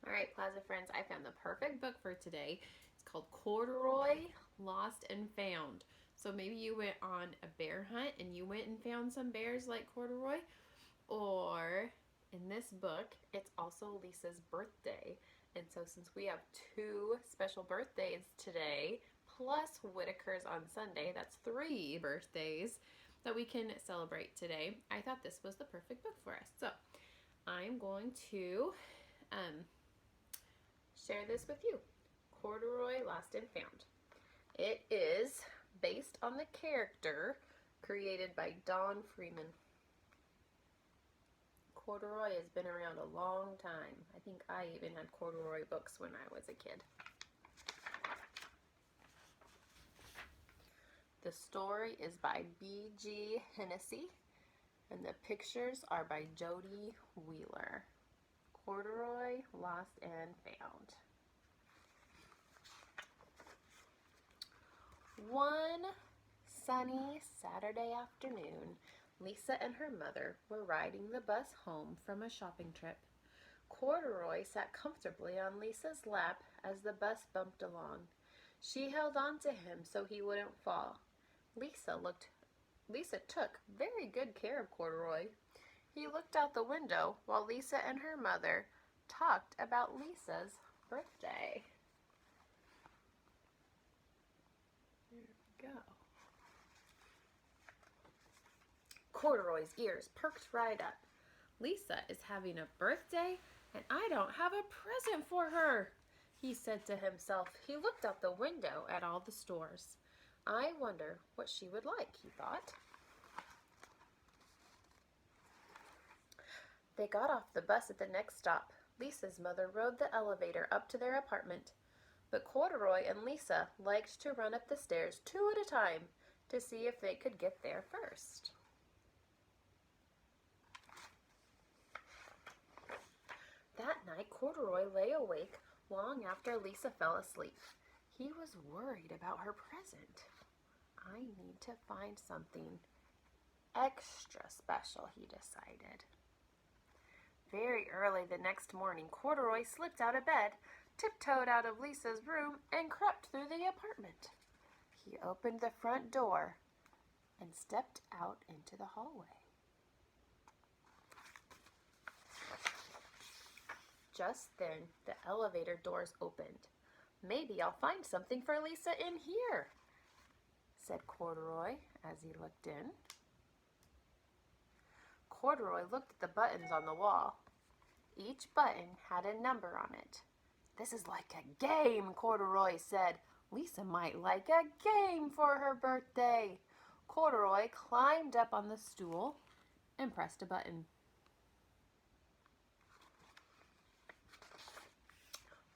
All right, Plaza friends, I found the perfect book for today. It's called Corduroy, Lost and Found. So maybe you went on a bear hunt and you went and found some bears like Corduroy. Or in this book, it's also Lisa's birthday. And so since we have two special birthdays today, plus Whitaker's on Sunday, that's three birthdays that we can celebrate today, I thought this was the perfect book for us. So I'm going to share this with you. Corduroy, Lost and Found. It is based on the character created by Don Freeman. Corduroy has been around a long time. I think I even had corduroy books when I was a kid. The story is by B.G. Hennessy, and the pictures are by Jody Wheeler. Corduroy, Lost and Found. One sunny Saturday afternoon, Lisa and her mother were riding the bus home from a shopping trip. Corduroy sat comfortably on Lisa's lap as the bus bumped along. She held on to him so he wouldn't fall. Lisa took very good care of Corduroy. He looked out the window while Lisa and her mother talked about Lisa's birthday. There we go. Corduroy's ears perked right up. Lisa is having a birthday and I don't have a present for her, he said to himself. He looked out the window at all the stores. I wonder what she would like, he thought. They got off the bus at the next stop. Lisa's mother rode the elevator up to their apartment. But Corduroy and Lisa liked to run up the stairs two at a time to see if they could get there first. That night, Corduroy lay awake long after Lisa fell asleep. He was worried about her present. I need to find something extra special, he decided. Very early the next morning, Corduroy slipped out of bed, tiptoed out of Lisa's room, and crept through the apartment. He opened the front door and stepped out into the hallway. Just then, the elevator doors opened. Maybe I'll find something for Lisa in here, said Corduroy as he looked in. Corduroy looked at the buttons on the wall. Each button had a number on it. This is like a game, Corduroy said. Lisa might like a game for her birthday. Corduroy climbed up on the stool and pressed a button.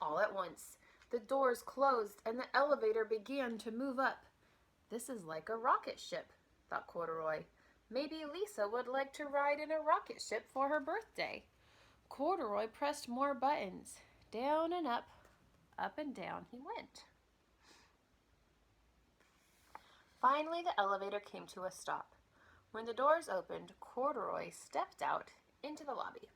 All at once, the doors closed and the elevator began to move up. This is like a rocket ship, thought Corduroy. Maybe Lisa would like to ride in a rocket ship for her birthday. Corduroy pressed more buttons. Down and up and down he went. Finally, the elevator came to a stop. When the doors opened, Corduroy stepped out into the lobby.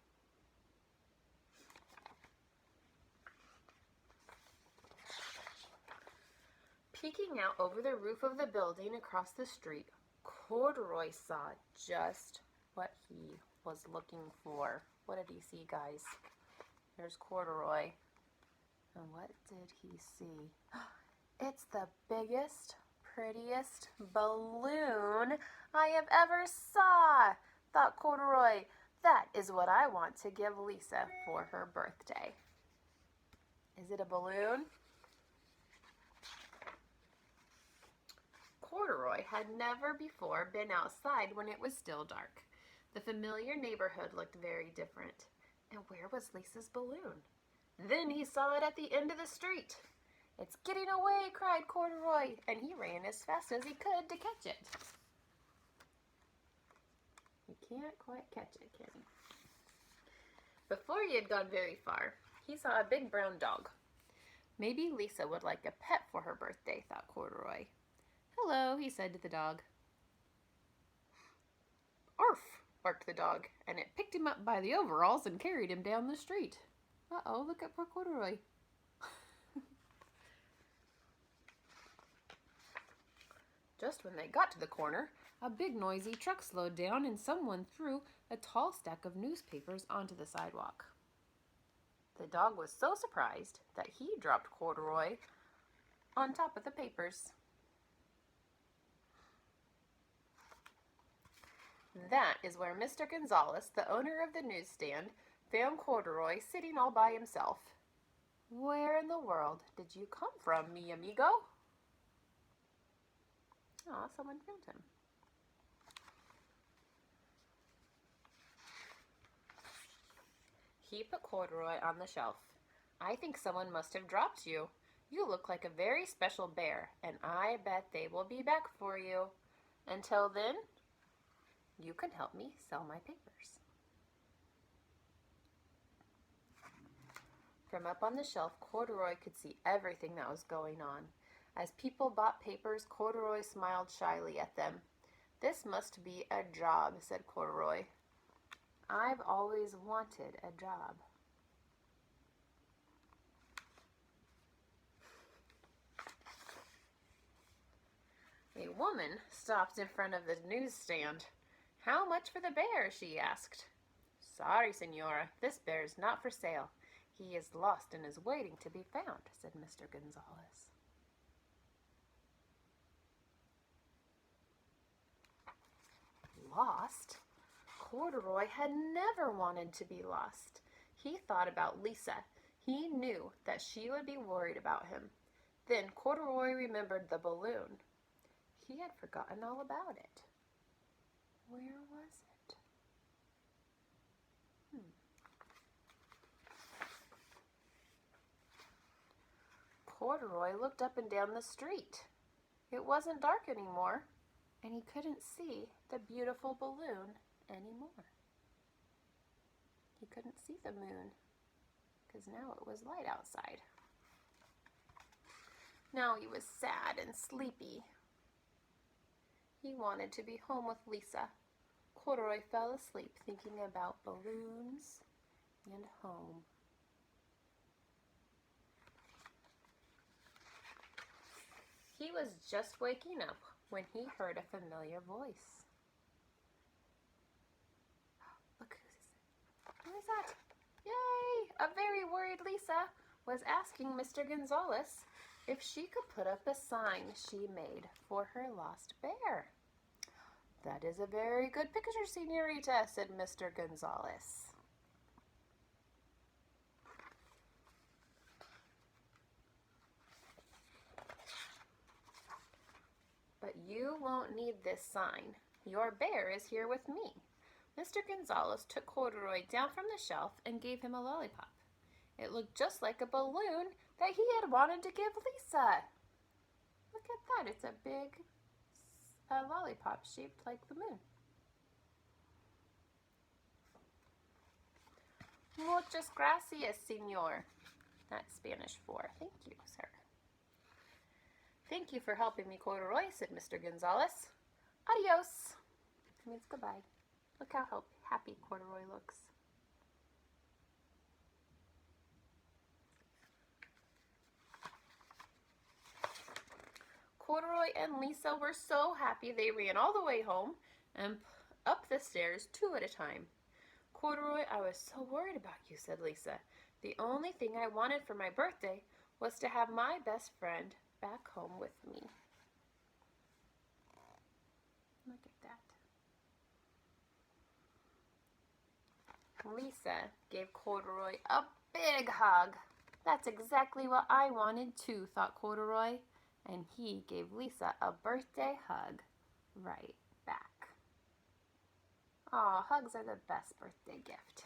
Peeking out over the roof of the building across the street, Corduroy saw just what he was looking for. What did he see, guys? There's Corduroy. And what did he see? It's the biggest, prettiest balloon I have ever saw, thought Corduroy. That is what I want to give Lisa for her birthday. Is it a balloon? Corduroy had never before been outside when it was still dark. The familiar neighborhood looked very different. And where was Lisa's balloon? Then he saw it at the end of the street. It's getting away, cried Corduroy, and he ran as fast as he could to catch it. You can't quite catch it, can you? Before he had gone very far, he saw a big brown dog. Maybe Lisa would like a pet for her birthday, thought Corduroy. Hello, he said to the dog. Arf, barked the dog, and it picked him up by the overalls and carried him down the street. Uh-oh, look at poor Corduroy. Just when they got to the corner, a big noisy truck slowed down and someone threw a tall stack of newspapers onto the sidewalk. The dog was so surprised that he dropped Corduroy on top of the papers. That is where Mr. Gonzalez, the owner of the newsstand, found Corduroy sitting all by himself. Where in the world did you come from, mi amigo? Aw, someone found him. He put Corduroy on the shelf. I think someone must have dropped you. You look like a very special bear, and I bet they will be back for you. Until then, you can help me sell my papers. From up on the shelf, Corduroy could see everything that was going on. As people bought papers, Corduroy smiled shyly at them. This must be a job, said Corduroy. I've always wanted a job. A woman stopped in front of the newsstand. How much for the bear? She asked. Sorry, senora, this bear is not for sale. He is lost and is waiting to be found, said Mr. Gonzalez. Lost? Corduroy had never wanted to be lost. He thought about Lisa. He knew that she would be worried about him. Then Corduroy remembered the balloon. He had forgotten all about it. Where was it? Corduroy looked up and down the street. It wasn't dark anymore, and he couldn't see the beautiful balloon anymore. He couldn't see the moon because now it was light outside. Now he was sad and sleepy. He wanted to be home with Lisa. Corduroy fell asleep thinking about balloons and home. He was just waking up when he heard a familiar voice. Look, who is that? Yay! A very worried Lisa was asking Mr. Gonzalez if she could put up a sign she made for her lost bear. That is a very good picture, senorita, said Mr. Gonzalez. But you won't need this sign. Your bear is here with me. Mr. Gonzalez took Corduroy down from the shelf and gave him a lollipop. It looked just like a balloon that he had wanted to give Lisa. Look at that. It's a big lollipop shaped like the moon. Muchas gracias, senor. That's Spanish for thank you, sir. Thank you for helping me, Corduroy, said Mr. Gonzalez. Adios. It means goodbye. Look how happy Corduroy looks. Corduroy and Lisa were so happy they ran all the way home and up the stairs 2 at a time. Corduroy, I was so worried about you, said Lisa. The only thing I wanted for my birthday was to have my best friend back home with me. Look at that. Lisa gave Corduroy a big hug. That's exactly what I wanted too, thought Corduroy. And he gave Lisa a birthday hug right back. Aw, hugs are the best birthday gift.